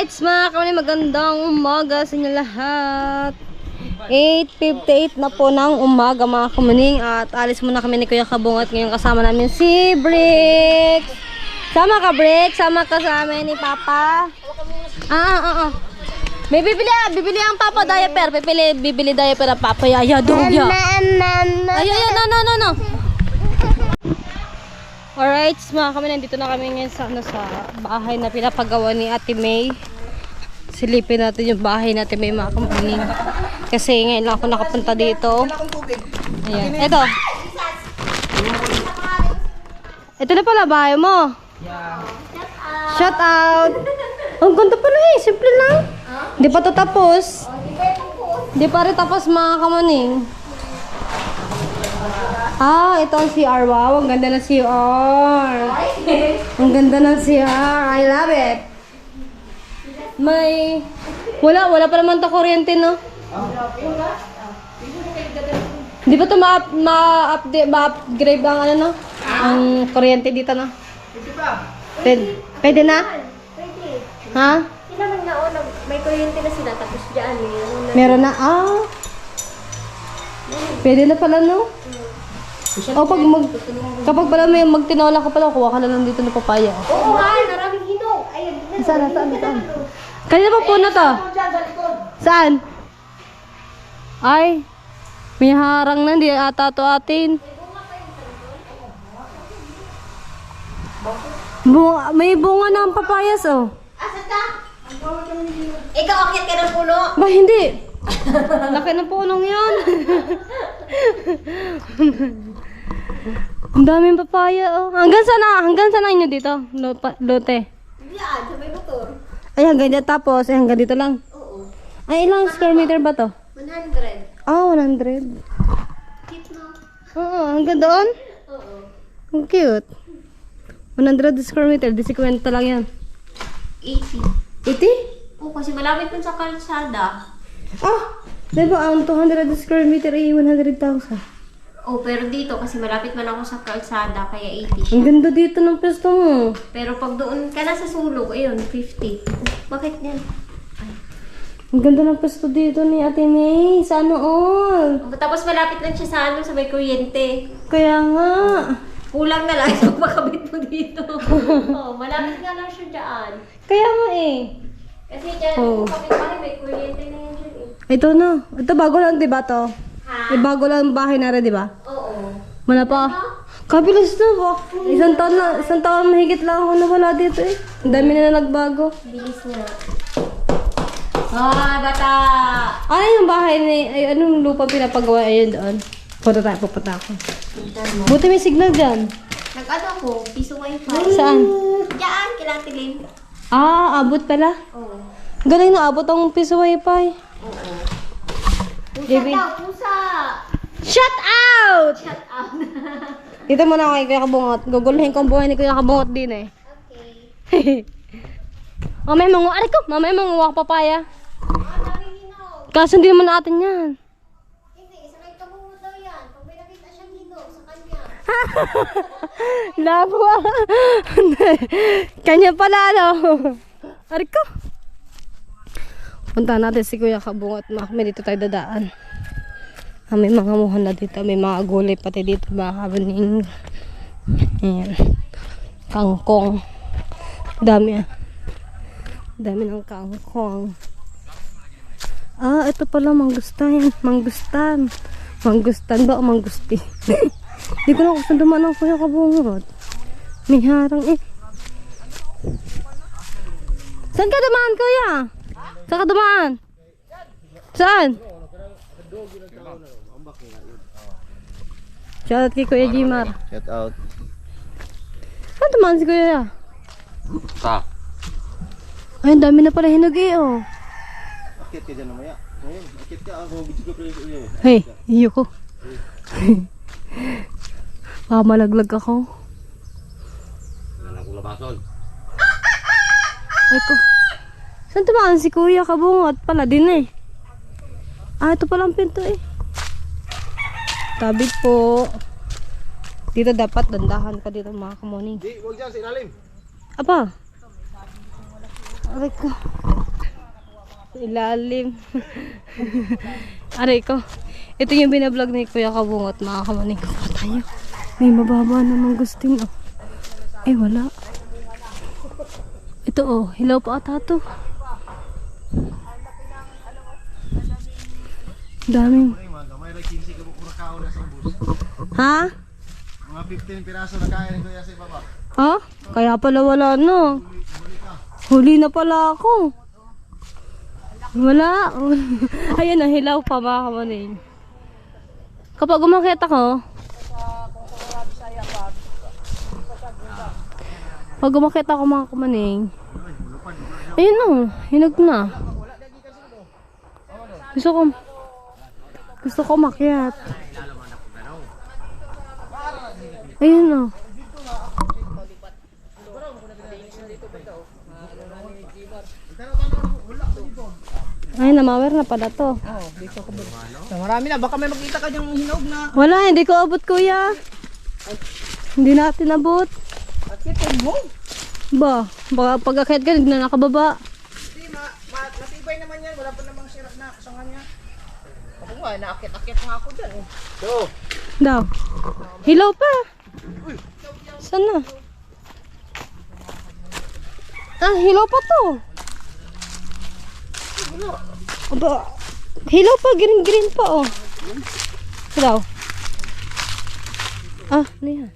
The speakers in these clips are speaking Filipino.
Alright, mga kamali, magandang umaga sa inyo lahat. 8:58 na po ng umaga mga kamaning. At alis muna kami ni Kuya Kabong at ngayon kasama namin si Bricks. Sama ka, Bricks? Sama ka sa amin ni Papa? May bibili ang Papa diaper. Bibili diaper ang Papa. Yaya, dogya. Ay, no. Alright, mga kami, nandito na kami ngayon sa bahay na pinapagawa ni Ate May. Silipin natin yung bahay natin, may mga kamaning. Kasi ngayon lang ako nakapunta dito. Ayan, eto. Ito na pala bahay mo. Shout out. Ang ganda pala eh, simple lang. Hindi pa to tapos. Hindi pa rin tapos mga kamaning. Ito ang CR. Wow, ang ganda ng CR. Ang ganda ng CR. I love it. Wala pa naman to kuryente, no? Di ba ito ma-upgrade ang ano, no? Ang kuryente dito, no? Pwede na? Pwede. Ha? Sila man nga may kuryente na sila tapos dyan eh. Meron na? Pwede na pala, no? Kapag pala may magtinola ka pala, kuha ka na lang dito na papaya. Oo nga, maraming hinog. Ayun, Saan? Kanina pa po na to? Saan? Ay, may harang na, hindi ata to atin. May bunga na ang papayas, oh. Asan ka? Ikaw akyat ka ng puno. Ba, hindi. Laki ng punong yan. Ang daming papaya, oh. Hanggang saan inyo dito? Lote. Diyan, sa may motor. Ay, hanggang dito tapos. Ay, hanggang dito lang. Oo. Ay, ilang square meter ba to? 100. 100. Cute no? Oo, hanggang doon? Oo. Ang cute. 100 square meter. Di 50 lang yan. 80. 80? Oo, kasi malapit dun sa kalsada. Diba ang 200 square meter ay 100,000. Oh, pero dito kasi malapit man ako sa kalsada kaya 80 siya. Ang ganda dito ng pwesto mo. Pero pag doon ka na sa sulok, ayun, 50. Bakit yan? Ang ganda ng pwesto dito ni Ate May. Sana all. Tapos malapit lang siya sa ano, sa may kuryente. Kaya nga. Kulang na lang yung makabit mo dito. Oh, malapit nga lang siya dyan. Kaya nga eh. Kasi dyan, Oh. kapit pa rin, may kuryente na yan dyan eh. Ito na. Ito bago lang diba to? Ha? Bago lang bahay na rin diba? Oo. Wala pa. Kabilis na ba? Isang taon mahigit lang ako nawala dito eh. Ang dami na nagbago. Bilis nga. Bata! Ano yung bahay ni... Ay, anong lupa pinapagawa? Ayun doon. Pupunta ako. Buti may signal dyan. Nag-ano ako, piso wifi. Saan? Diyan, kilatilim. Abot pala. Oo. Galing na abot ang piso wifi. Oo. Pusa Baby. daw, pusa! Shut out! Shut up. Dito muna ako kay Kuya Kabungot. Guguluhin ko ang buhay ni Kuya Kabungot din eh. Okay. Mamaya manguha ka papaya. Daming hinog. Kaso hindi naman natin yan. Hindi, sanay kabungot daw yan. Pag may nakita siyang hinog sa kanya. Labo Kanya pala no. Ariko. Punta natin si Kuya Kabungot. May dito tayo dadaan. May mga muhan na dito. May mga gulay pati dito. Baka baning. Ayan. Kangkong. Dami Dami ng kangkong. Ito pala mangustan. Mangustan ba o mangusti? Hindi ko na kung saan dumaan ang Kuya Kabungot. May harang eh. Saan ka dumaan, Kuya? Saan ka dumaan? Saan? Shoutout kay Kuya Jimar. Shout out. Saan dumaan si Kuya? Sa. Ay, ang dami na pala hinog eh, oh. Akit ka dyan namaya. Ngayon, akit ka. Ako, video ko pala yun. Hey, iyo ko. Malaglag ako. Yan ang kulabason. Ay ko. Saan tumaan si Kuya Kabungot? Pala din eh. Ito pala ang pinto eh. Tabi po. Dito dapat dandahan ka dito mga kamoning. Di, huwag dyan sa ilalim. Apa? Aray ko. Sa ilalim. Aray ko. Ito yung binablog ni Kuya Kabungot. Mga kamaning ko pa tayo. May mababa namang gusting. Oh. Eh, wala. Ito oh. Hilaw pa ata to. Daming. May 15 ka pura kaon na sa bus. Ha? Mga 15 piraso na kaya ni Kuya sa ibaba. Ha? Kaya pala wala no. Huli na pala ako. Wala. Ayan na, hilaw pa mga kamaning. Kapag umakit ako, pag umakit ako mga kamaning, ayun o, hinog na. Gusto ko makyat. Ayun o. Ay, namawer na pala to. Marami na, baka may makita ka diyang hinog na. Wala, hindi ko abot kuya. Hindi natin abot. Akitin mo. Ba, baka pag-akit ka, hindi na nakababa. Hindi, matibay naman yan. Wala pa namang sirap na kasangan niya. Ako nga, naakit-akit nga ako dyan eh. So, Daw. Hilaw pa. Sana? Ah, hilaw pa to. Aba, hilaw pa, green-green pa oh. Daw. Ah, ano yan?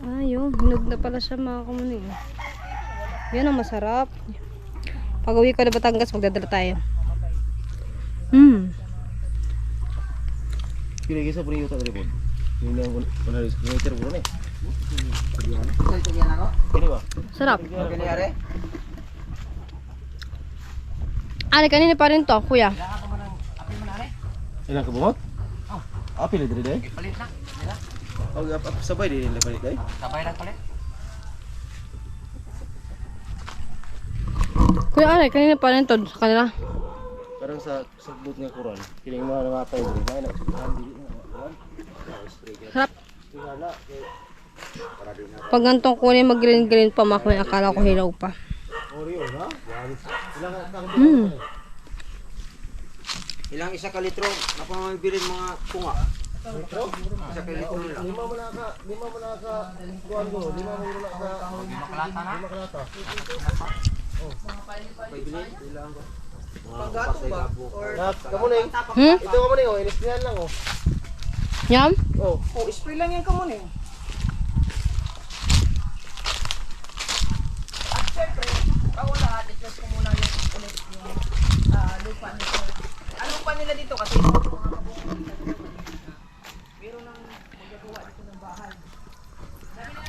Ah, yun. Hinog na pala siya mga kamaning. Yan ang masarap. Pag uwi ko na Batangas, magdadala tayo. kira sa puri yuta dari pod. Ini yang benar meter pura nih. Kalian ako? Ini ba? Sarap. Kalian Ari, kanina pa rin to, kuya. Ilang kabungot? Oh. Apil dari dai. Palit na. Oh, apa sabay di palit dai. Sabay lang palit. Kuya, Ari, kanina pa rin to sa kanila. Parang sa sagbot nga kuran. Kining mga napay diri may nagsuhan dili na. Sarap. Pag gantong kunin mag-green-green pa, makuha, akala ko hilaw pa. Oreo na. Ilang ka Ilang isa ka litro na pamabilin mga kunga. Isa ka litro lang. lima mo na ka kuan ko, lima mo na ka Makalata na. lima kalata. Pabilin ilang ko. Paggato ba? Or Kamu ning. Hmm? Ito kamu ning oh, inisprihan lang oh. Yum? Oh. oh, spray lang yan ka muna eh. At syempre, bago lahat, i-test ko muna yung ulit yung lupa nito. Ano pa nila dito kasi meron ng magagawa dito ng bahay.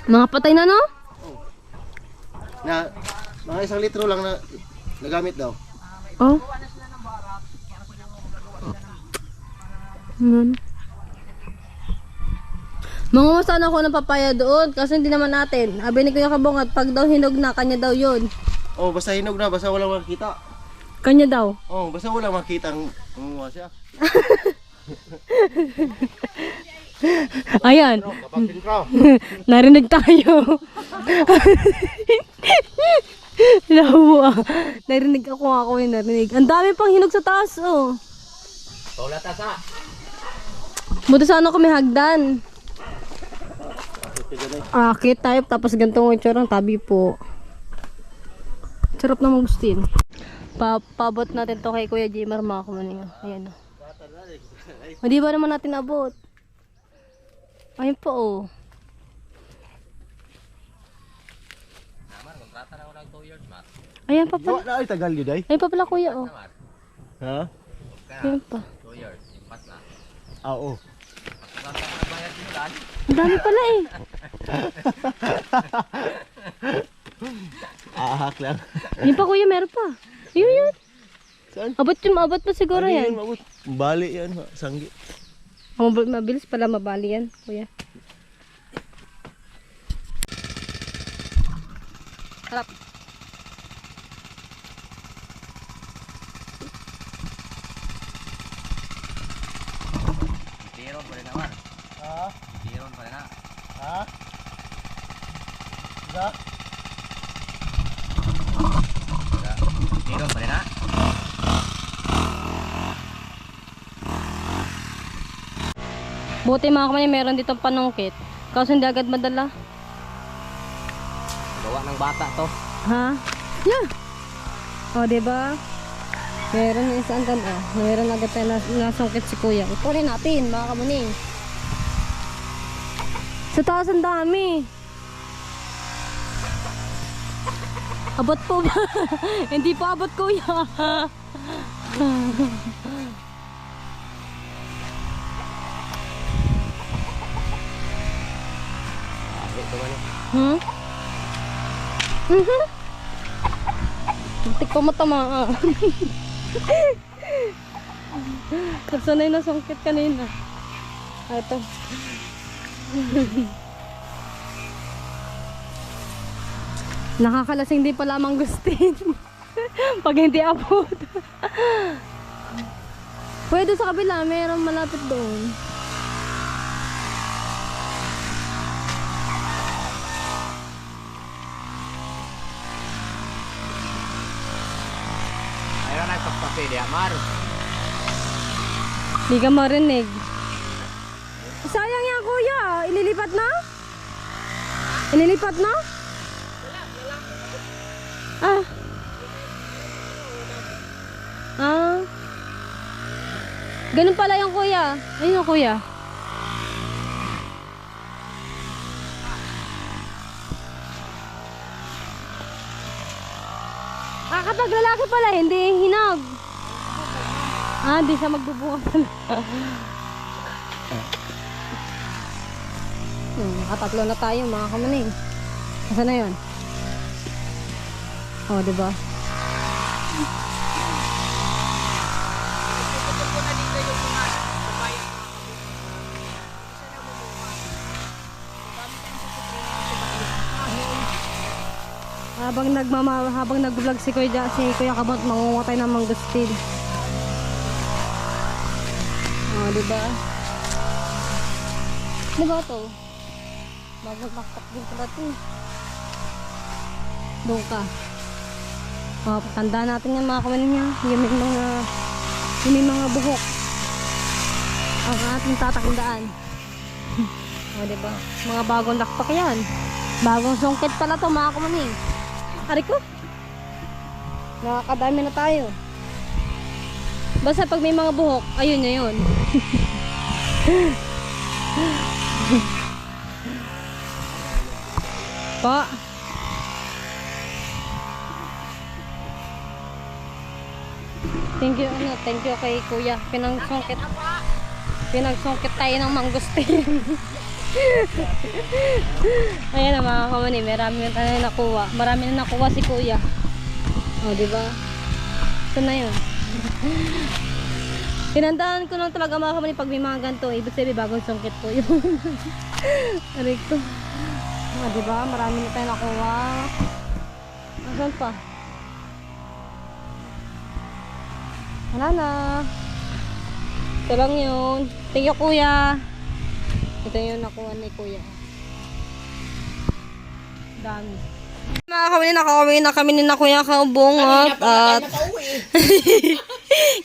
Mga patay na, no? Na mga 1 litro lang na nagamit daw. Oh. Mangunga sana ako ng papaya doon kasi hindi naman natin. Sabi ni Kuya Kabungot, pag daw hinog na, kanya daw yun. Oh, basta hinog na, basta walang makita. Kanya daw. Oh, basta walang makita ang siya. Ayan. Kapag ka. Narinig tayo. Lawa. Narinig ako yung narinig. Ang dami pang hinog sa taas, oh. Paula tasa. Buti sana kami hagdan. Akit tayo, tapos gantong itsura ng tabi po. Sarap na magustin. Pabot natin to kay Kuya Jimar mga kumaning. Ayan, oh. Hindi ba naman natin abot? Ayun po, oh. Ayan pa pala. Na ay tagal yun ay. Ayun pa pala kuya, oh. Ha? Ayan pa. Oo. Ang dami pala eh. Ahak lang. Yun pa kuya, meron pa. Yun. Saan? Abot pa siguro yan. Bali yan, sanggi. Mabilis pala mabali yan, kuya. Sarap. Tiron pa rin naman. Ha? Tiron pa rin na. Ha? Diba? Tingnan pa rin na. Buti mga kamani, meron dito panungkit. Kaso hindi agad madala. Gawa ng bata to. Ha? Yeah. O, diba? Meron yung isang tanda. Meron agad tayo nasungkit si kuya. Ikunin natin, mga kamani. Sa taas ang dami. Abot po ba? Hindi pa abot, kuya. Ito man eh. Hmm? Tik pa matama. Sanay na sungkit kanina. Ito. Nakakalasing din pala mangustin. Pag hindi abot. Pwede sa kabila, mayroong malapit doon. Ayun na pagpapi di Amar. Hindi ka marinig. Sayang yan, kuya. Ililipat na? Ililipat na? Ah. Ah. Ganun pala yung kuya. Ayun yung kuya. Ah, kapag lalaki pala, hindi hinag. Ah, hindi siya magbubukas pala. Nakatatlo na tayo mga kamaning. Nasaan na yun? Oh, diba? Habang nag-vlog si Kuya Kabot, mangunguha ng mangustin. Oh, diba? Diba to? Bagong taktak din pala ito. Doon ka. Oh, tandaan natin yan mga kamanin niya. Yung may mga buhok. Ang ating tatakindaan. O, diba? Mga bagong lakpak yan. Bagong sungkit pala to mga kamanin. Ari ko. Nakakadami na tayo. Basta pag may mga buhok, ayun na yun. Pa. Thank you kay Kuya. Pinagsungkit tayo ng mangustin. Ayan na mga kamani, marami na tayo nakuha. Marami na nakuha si Kuya. O, diba? Ito na yun. Pinandaan ko lang talaga mga kamani pag may mga ganito. Ibig sabihin bagong sungkit po yun. Aray ko. O, diba? Marami na tayo nakuha. Asan pa? Wala na. Ito lang yun. Thank you, Kuya. Ito yung nakuha ni Kuya. Dami. Mga kami, nakakawin na kami ni na Kuya Kaubungot. At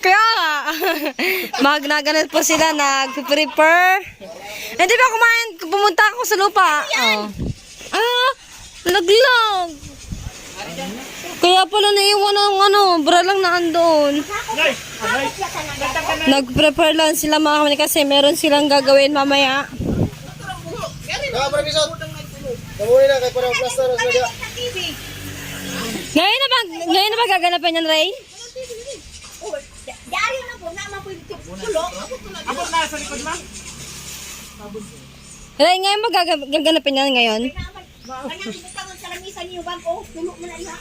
kaya nga, magnaganat po sila, nag-prepare. Hindi ba kumain? Pumunta ako sa lupa. Oh. Ah, laglag. Kaya pala naiwan ang bra lang na andon. Nag-prepare lang sila mga kami kasi meron silang gagawin mamaya. Kamunin na kay parang plaster na sila. Ngayon na ba gaganapan yan, Ray? Diari na po, naman po yung tulo. Abot na sa likod ma. Ray, ngayon ba gaganapan yan ngayon? Kanya kita sa lamisan niyo bang ko, tulo mo na iha.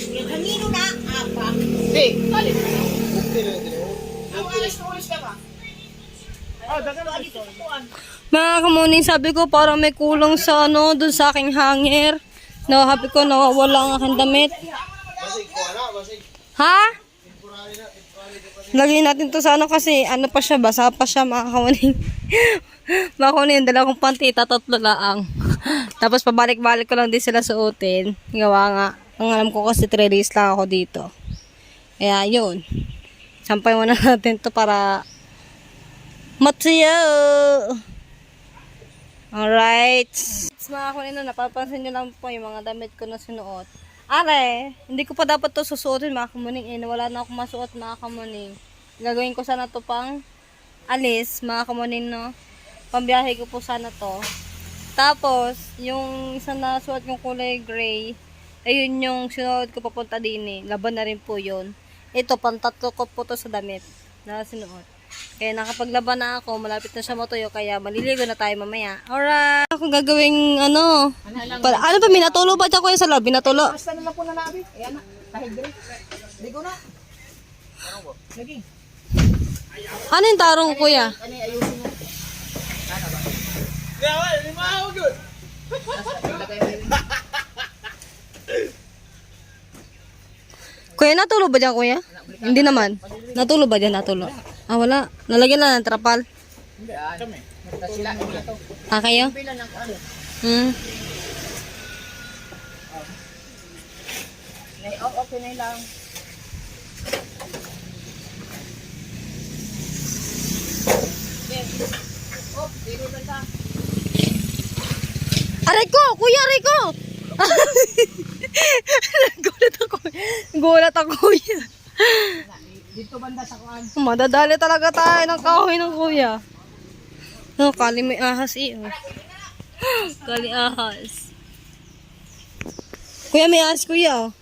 Yung hangino na, apa. Hindi, alin. Ang alis ka ba? Oh, dagan na dito. Mga kamuning, sabi ko parang may kulang sa dun sa aking hanger. No, happy ko nawawala ang aking damit. Ha? Lagyan natin to sa kasi pa siya, basa pa siya mga kamuning. Mga kamuning, dala kong panty, tatlo laang. Tapos pabalik-balik ko lang din sila suotin. Gawa nga, Ang alam ko kasi 3 days lang ako dito. Kaya yun. Sampay muna natin to para matsiyo. Alright. Mga kunino, napapansin nyo lang po yung mga damit ko na sinuot. Are, hindi ko pa dapat to susuotin mga kamuning. Wala na akong masuot mga kamuning. Gagawin ko sana to pang alis mga kamuning, no? Pambiyahe ko po sana to. Tapos, yung isang nasuot yung kulay gray, ayun yung sinuot ko papunta din eh. Laban na rin po yun. Ito, pantatlo ko po to sa damit na sinuot. Kaya nakapaglaban na ako, malapit na siya matuyo, kaya maliligo na tayo mamaya. Alright! Ako gagawing ano pa, minatulo ba dyan kuya sa loob? Minatulo? Basta na lang po na nabi. Ayan na. Kahit dire. Ligo na. Lagi. Ano yung tarong kuya? Ano yung ayusin mo? Kuya, natulo ba dyan kuya? Hindi naman. Natulo ba dyan? Natulo. Ah, wala. Nalagyan na ng trapal. Kami. Sila ito. Ah, kayo? Pila ng ano. Okay na lang. Aray ko! Kuya, aray ko! Gulat ako. Gulat ako kuya. Dito banda sa kuan. Madadali talaga tayo ng kahoy ng kuya. No, kali may ahas eh. Oh. Kali ahas. Kuya, may ahas kuya. Oh.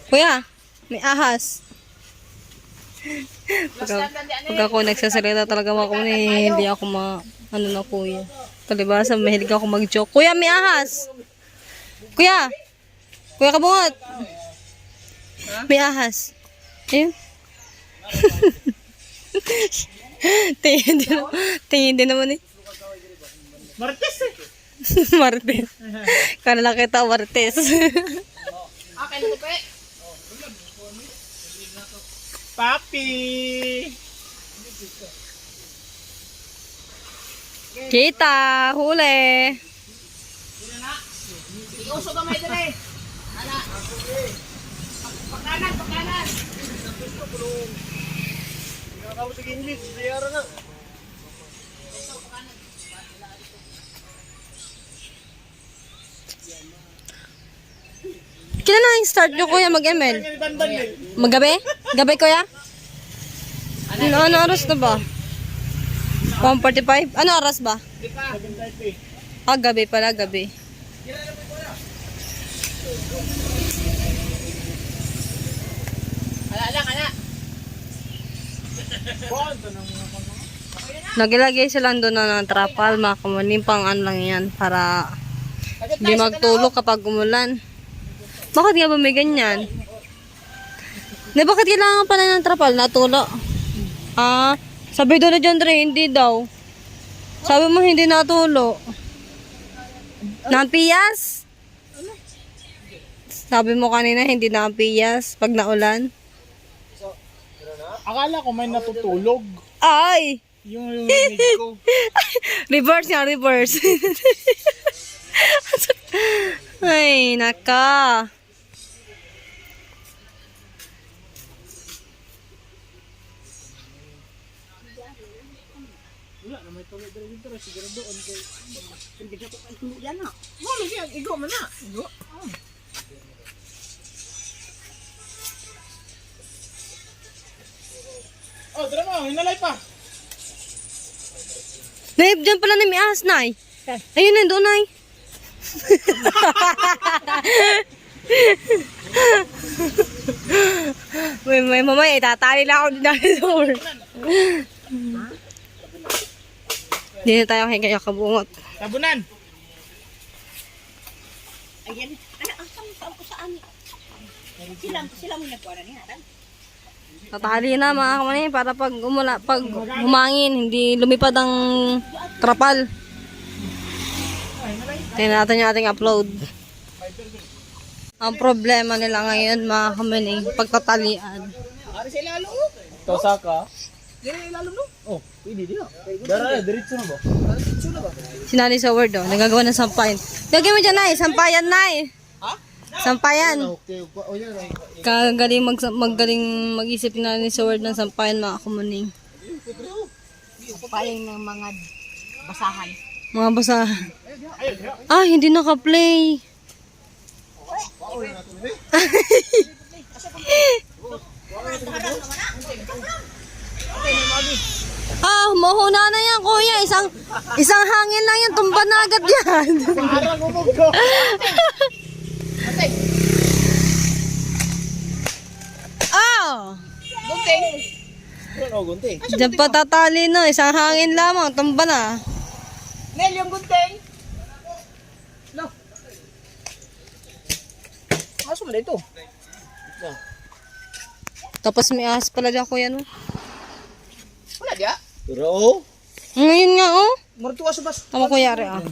Kuya, may ahas. Pag ako nagsasalita talaga ako hindi ako ano na kuya. Palibasa, mahilig ako mag-joke. Kuya, may ahas. Kuya. Kuya kabungat. May ahas. Ayun. Tingin din naman eh. Martes eh. Martes. Kanala kita Martes. Okay na pe. Papi. Kita, huli. Iuso ka may dire. Ana. Pagkanan, pagkanan. Ako sa English, bayaran na. Kailan na yung start nyo kuya mag-ML? Maggabi? Gabi kuya? Ano oras na ba? 1:45? Ano oras ba? Ah, gabi pala, gabi. Ala. Naglagay sila doon na ng trapal, mga kamuning, pang ano lang yan, para di magtulog kapag umulan. Bakit nga ba may ganyan? Bakit kailangan pala ng trapal? Natulo. Ah, sabi doon na dyan, Dre, hindi daw. Sabi mo hindi natulo. Nampiyas? Sabi mo kanina hindi nampiyas pag naulan. Akala ko may natutulog. Ay! Yung rinig ko. Reverse nga, reverse. Ay, naka. Mo siya, igo man na. Igo. Oh, tara mo, hinalay pa. Nay, dyan pala na may ahas, Nay. Ayun na, doon, Nay. may mamay, itatali lang ako dinosaur. Hindi na tayo kaya kabungot. Tabunan. Ayan. Saan ko saan? Sila mo nagkuha niya. Tatali na mga kamanin para pag humangin, hindi lumipad ang trapal. Tingnan natin yung ating upload. Ang problema nila ngayon mga kamanin, pagtatalian. Ari sa ilalo. Tosaka. Dire ilalo no. Oh, pwede din. Dara, diretso na ba? Diretso na ba? Sinani sa word, nagagawa ng sampayan. Lagyan mo dyan, Nay. Sampayan, Nay. Ha? Sampayan. Okay, o yan ay. Kagaling magaling mag-isip na ni Sword ng sampayan mga kumuning. Paling ng mga basahan. Mga basa. Ah, hindi naka-play. Ah, mahuna na yan, kuya. Isang hangin lang yan. Tumba na agad yan. Ah! Gunting. Ano, gunting? Diyan pa tatali no. Isang hangin lamang. Tumba na. Nel, yung gunting. No. Aso mo na ito. Tapos may ahas pala dyan, kuya, no? Wala diya. Pero oh. Ngayon nga, oh. Martuwa sa bas. Tama, kuya, re, ah.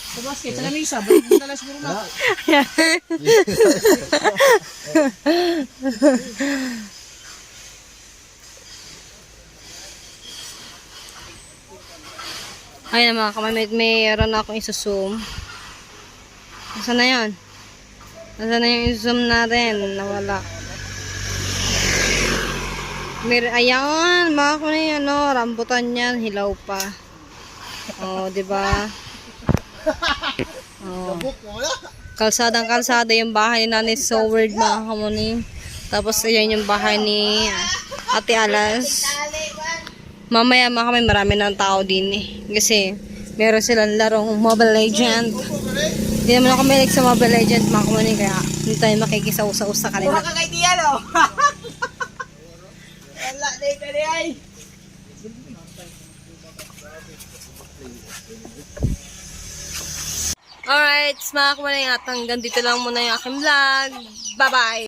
Sa basket, sa lamisa. Balik mo na lang siguro na. Ayun mga kamay, mayroon akong isusum. Nasaan na yan? Nasaan na yung isusum natin? Nawala. Ayan, mga kamay, ano, rambutan yan, hilaw pa. Oh, di ba? Oh. Kalsadang-kalsada yung bahay ni Nanay Soward, mga kamuning. Tapos, ayan yung bahay ni Ate Alas. Mamaya mga kami marami ng tao din eh. Kasi meron silang larong Mobile Legend. Hindi naman ako mahilig sa Mobile Legend mga kamanin. Kaya hindi tayo makikisaw-saw sa kanila. Wala ka kay Tia, no? Wala na ka di ay. Alright, mga kamanin. At hanggang dito lang muna yung aking vlog. Bye-bye!